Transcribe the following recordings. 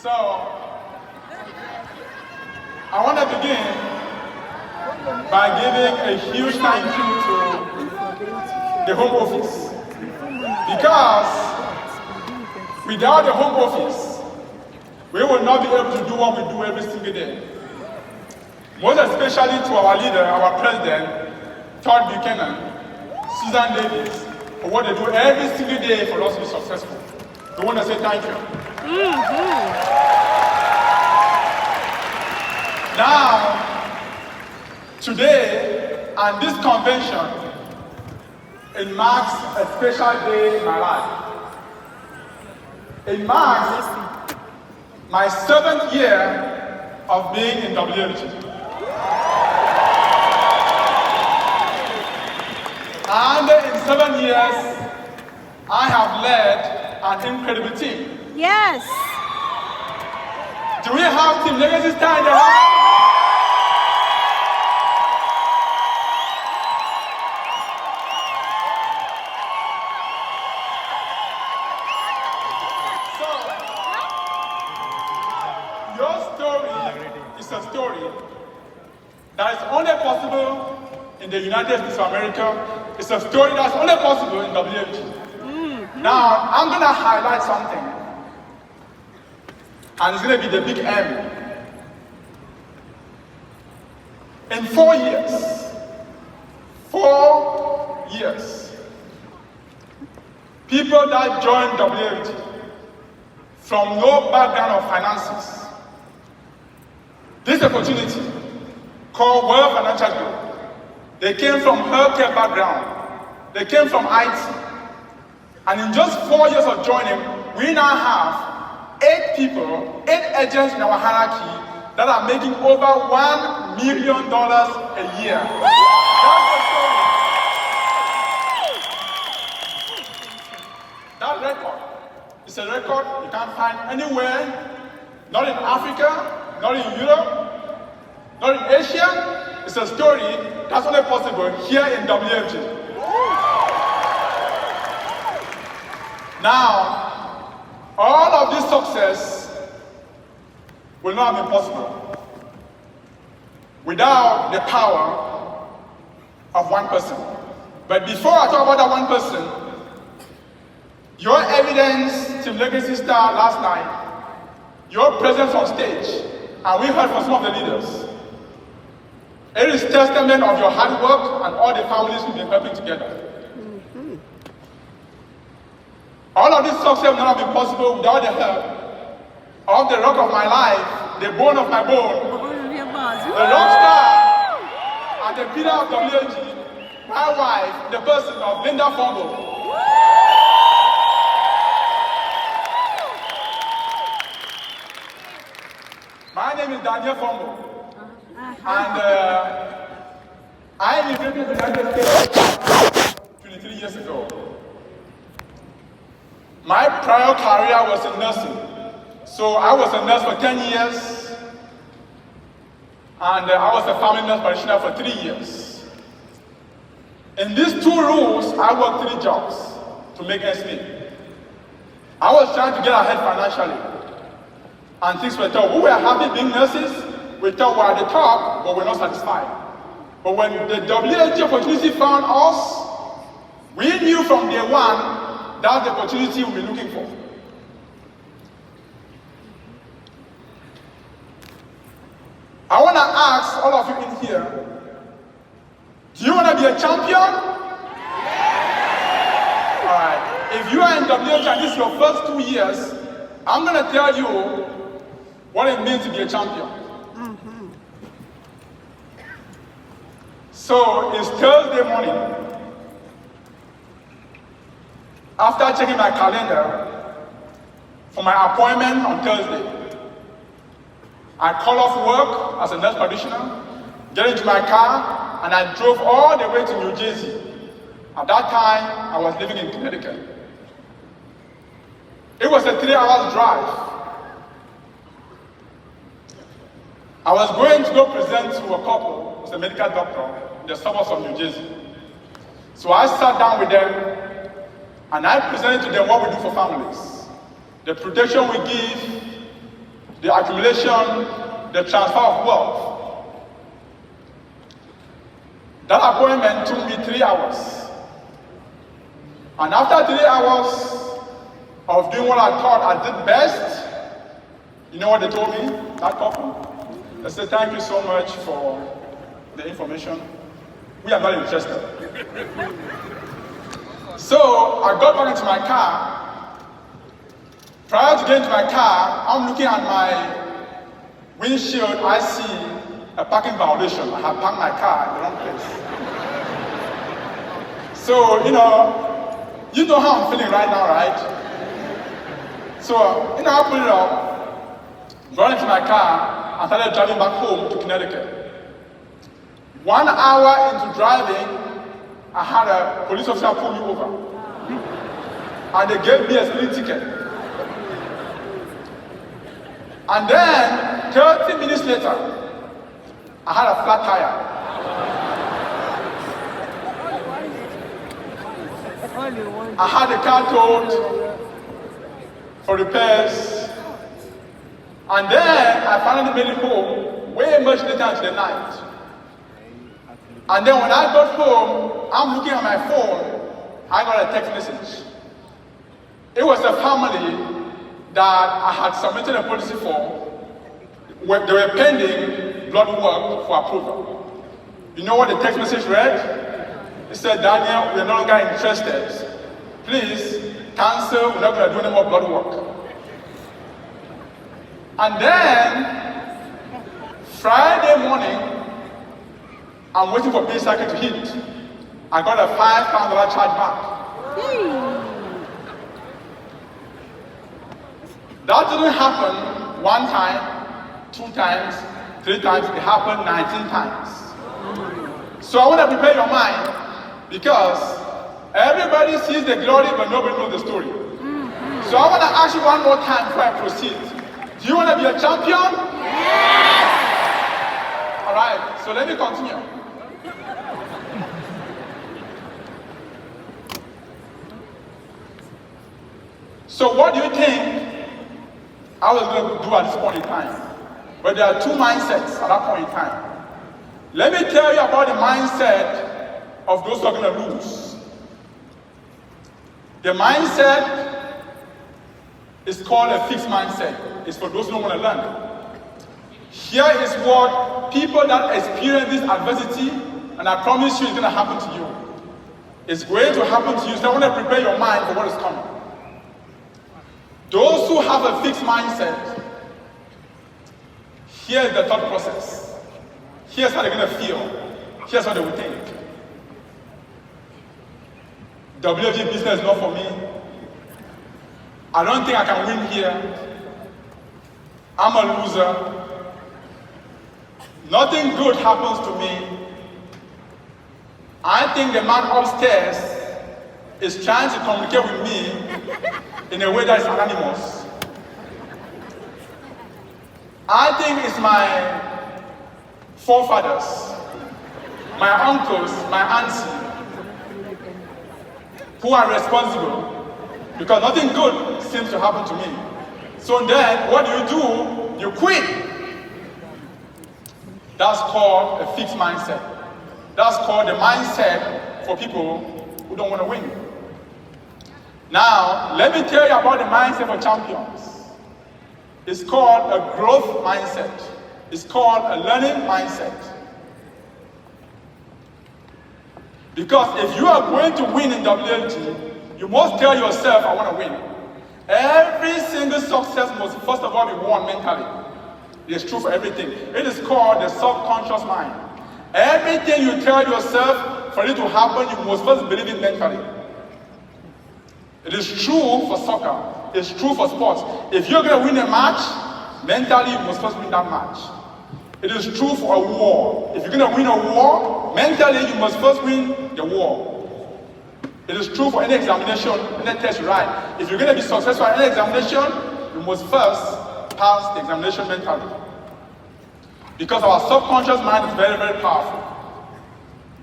So, I want to begin by giving a huge thank you to the Home Office. Because without the Home Office, we will not be able to do what we do every single day. Most especially to our leader, our president, Todd Buchanan, Susan Davis, for what they do every single day for us to be successful. We want to say thank you. Now, today, and this convention, it marks a special day in my life. It marks my 7th year of being in WFG. And in 7 years, I have led an incredible team. Yes. Do we have Team Legacy Star in the house? So, your story is a story that is only possible in the United States of America. It's a story that's only possible in WFG. Now, I'm going to highlight something. And it's going to be the big M. In 4 years, people that joined WFG from no background of finances, this opportunity called World Financial Group, they came from healthcare background, they came from IT, and in just 4 years of joining, we now have 8 people, 8 agents in our hierarchy that are making over $1 million a year. That's the story. That record is a record you can't find anywhere, not in Africa, not in Europe, not in Asia. It's a story that's only possible here in WFG. Now, all of this success will not have been possible without the power of one person. But before I talk about that one person, your evidence, Team Legacy Star, last night, your presence on stage, and we heard from some of the leaders, it is testament of your hard work and all the families we've been helping together. All of this success would not have been possible without the help of the rock of my life, the bone of my bone, the rock star, and the pillar of WFG, my wife, the person of Linda Fombo. My name is Daniel Fombo, and I immigrated to the United States 23 years ago. My prior career was in nursing. So I was a nurse for 10 years, and I was a family nurse practitioner for 3 years. In these 2 roles, I worked 3 jobs to make ends meet. I was trying to get ahead financially, and things were tough. We were happy being nurses. We thought we were at the top, but we're not satisfied. But when the WFG opportunity found us, we knew from day one that's the opportunity we'll be looking for. I want to ask all of you in here, do you want to be a champion? All right. If you are in WFG and this is your first 2 years, I'm going to tell you what it means to be a champion. So it's Thursday morning. After checking my calendar for my appointment on Thursday, I called off work as a nurse practitioner, get into my car, and I drove all the way to New Jersey. At that time, I was living in Connecticut. It was a 3-hour drive. I was going to go present to a couple, who's a medical doctor, in the suburbs of New Jersey. So I sat down with them, and I presented to them what we do for families, the protection we give, the accumulation, the transfer of wealth. That appointment took me 3 hours. And after 3 hours of doing what I thought I did best, you know what they told me, that couple? They said, thank you so much for the information. We are not interested. So I got back into my car. Prior to getting to my car, I'm looking at my windshield. I see a parking violation. I have parked my car in the wrong place. So, you know how I'm feeling right now, right? So, I put it up, got into my car, and started driving back home to Connecticut. 1 hour into driving, I had a police officer pull me over. And they gave me a speeding ticket. And then, 30 minutes later, I had a flat tire. I had the car towed for repairs. And then, I finally made it home way much later into the night. And then when I got home, I'm looking at my phone, I got a text message. It was a family that I had submitted a policy form. They were pending blood work for approval. You know what the text message read? It said, Daniel, we are no longer interested. Please cancel, we're not going to do any more blood work. And then, Friday morning, I'm waiting for pay cycle to hit. I got a $5,000 charge back. That didn't happen 1 time, 2 times, 3 times. It happened 19 times. So I want to prepare your mind because everybody sees the glory but nobody knows the story. So I want to ask you one more time before I proceed. Do you want to be a champion? Yes! All right, so let me continue. So what do you think I was going to do at this point in time? But there are 2 mindsets at that point in time. Let me tell you about the mindset of those who are going to lose. The mindset is called a fixed mindset. It's for those who don't want to learn. Here is what people that experience this adversity, and I promise you it's going to happen to you. It's going to happen to you, so I want to prepare your mind for what is coming. Those who have a fixed mindset, here's the thought process. Here's how they're going to feel. Here's what they will think. WFG business is not for me. I don't think I can win here. I'm a loser. Nothing good happens to me. I think the man upstairs is trying to communicate with me in a way that is anonymous. I think it's my forefathers, my uncles, my auntie, who are responsible because nothing good seems to happen to me. So then, what do? You quit. That's called a fixed mindset. That's called the mindset for people who don't want to win. Now, let me tell you about the mindset for champions. It's called a growth mindset. It's called a learning mindset. Because if you are going to win in WFG, you must tell yourself, I want to win. Every single success must first of all be won mentally. It is true for everything. It is called the subconscious mind. Everything you tell yourself, for it to happen, you must first believe it mentally. It is true for soccer. It's true for sports. If you're going to win a match, mentally you must first win that match. It is true for a war. If you're going to win a war, mentally you must first win the war. It is true for any examination, any test you write. If you're going to be successful in any examination, you must first pass the examination mentally. Because our subconscious mind is very, very powerful.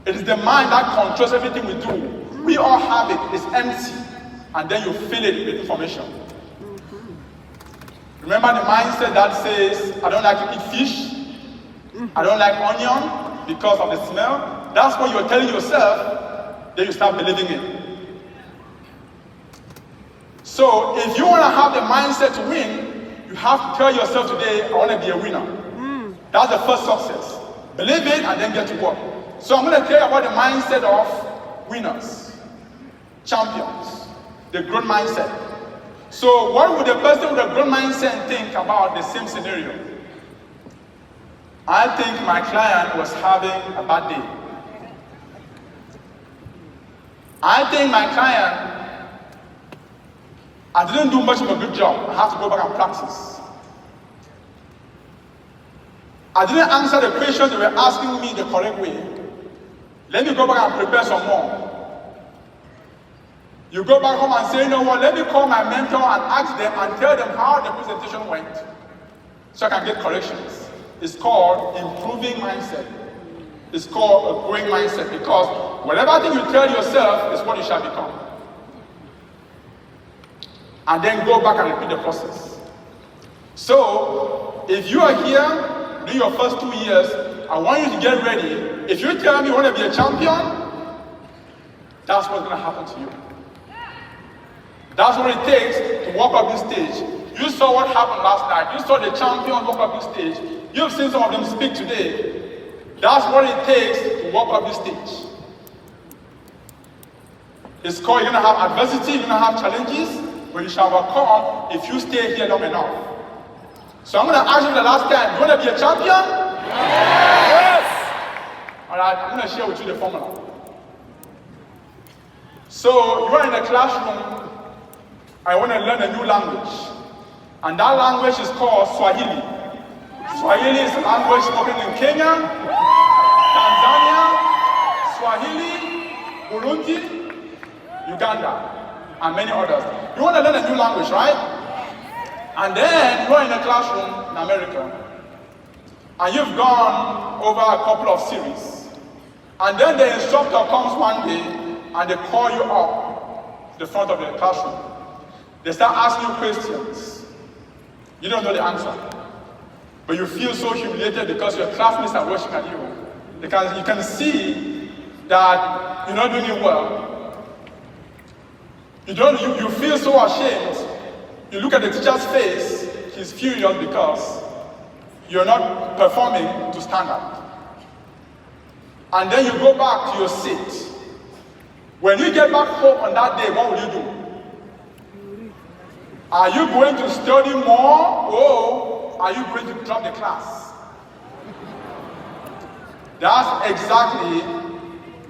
It is the mind that controls everything we do. We all have it. It's empty. And then you fill it with information. Remember the mindset that says, I don't like to eat fish, I don't like onion because of the smell. That's what you're telling yourself, then you start believing it. So if you want to have the mindset to win, you have to tell yourself today, I want to be a winner. That's the first success. Believe it and then get to work. So I'm going to tell you about the mindset of winners, champions, the growth mindset. So what would the person with a growth mindset think about the same scenario? I think my client was having a bad day. I think my client, I didn't do much of a good job. I have to go back and practice. I didn't answer the questions they were asking me the correct way. Let me go back and prepare some more. You go back home and say, you know what, let me call my mentor and ask them and tell them how the presentation went so I can get corrections. It's called improving mindset. It's called a growing mindset because whatever thing you tell yourself is what you shall become. And then go back and repeat the process. So, if you are here during your first 2 years, I want you to get ready. If you tell me you want to be a champion, that's what's going to happen to you. That's what it takes to walk up this stage. You saw what happened last night. You saw the champion walk up this stage. You've seen some of them speak today. That's what it takes to walk up this stage. It's called, you're going to have adversity, you're going to have challenges, but you shall overcome if you stay here long enough. So I'm going to ask you the last time, you want to be a champion? Yes! Alright, I'm going to share with you the formula. So you are in a classroom, I want to learn a new language. And that language is called Swahili. Swahili is a language spoken in Kenya, Tanzania, Swahili, Burundi, Uganda, and many others. You want to learn a new language, right? And then you are in a classroom in America, and you've gone over a couple of series. And then the instructor comes one day, and they call you up to the front of the classroom. They start asking you questions. You don't know the answer. But you feel so humiliated because your classmates are watching at you. Because you can see that you're not doing it well. You feel so ashamed. You look at the teacher's face, he's furious because you're not performing to standard. And then you go back to your seat. When you get back home on that day, what will you do? Are you going to study more, or are you going to drop the class? That's exactly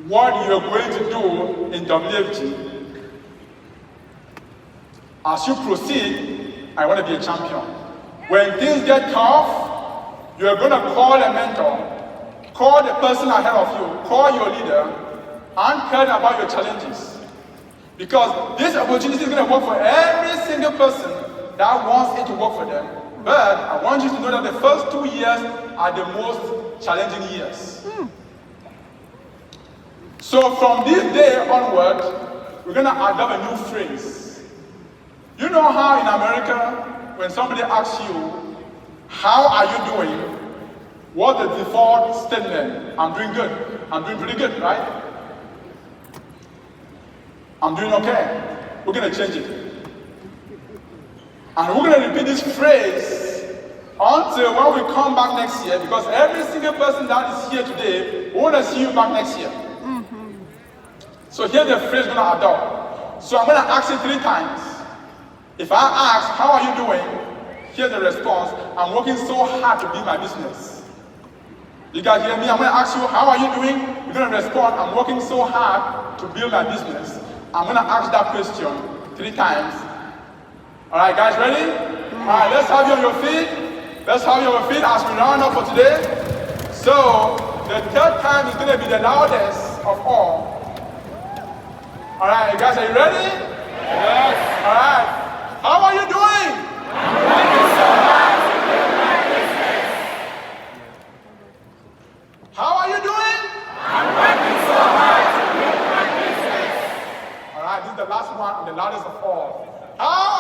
what you're going to do in WFG. As you proceed, I want to be a champion. When things get tough, you're going to call a mentor, call the person ahead of you, call your leader, and tell them about your challenges. Because this opportunity is going to work for every single person that wants it to work for them. But I want you to know that the first 2 years are the most challenging years. So from this day onward, we're going to adopt a new phrase. You know how in America, when somebody asks you, how are you doing? What's the default statement? I'm doing good. I'm doing pretty good, right? I'm doing okay. We're going to change it. And we're going to repeat this phrase until when we come back next year, because every single person that is here today, we want to see you back next year. So here's the phrase we're going to adopt. So I'm going to ask you 3 times. If I ask, how are you doing? Here's the response. I'm working so hard to build my business. You guys hear me? I'm going to ask you, how are you doing? You're going to respond, I'm working so hard to build my business. I'm going to ask that question 3 times. All right, guys, ready? All right, let's have you on your feet. Let's have you on your feet as we round up for today. So, the 3rd time is going to be the loudest of all. All right, guys, are you ready? Yes. All right. How are you doing? I'm working so hard to build my business. How are you doing? I'm working so hard to build my business. All right, this is the last one and the loudest of all. How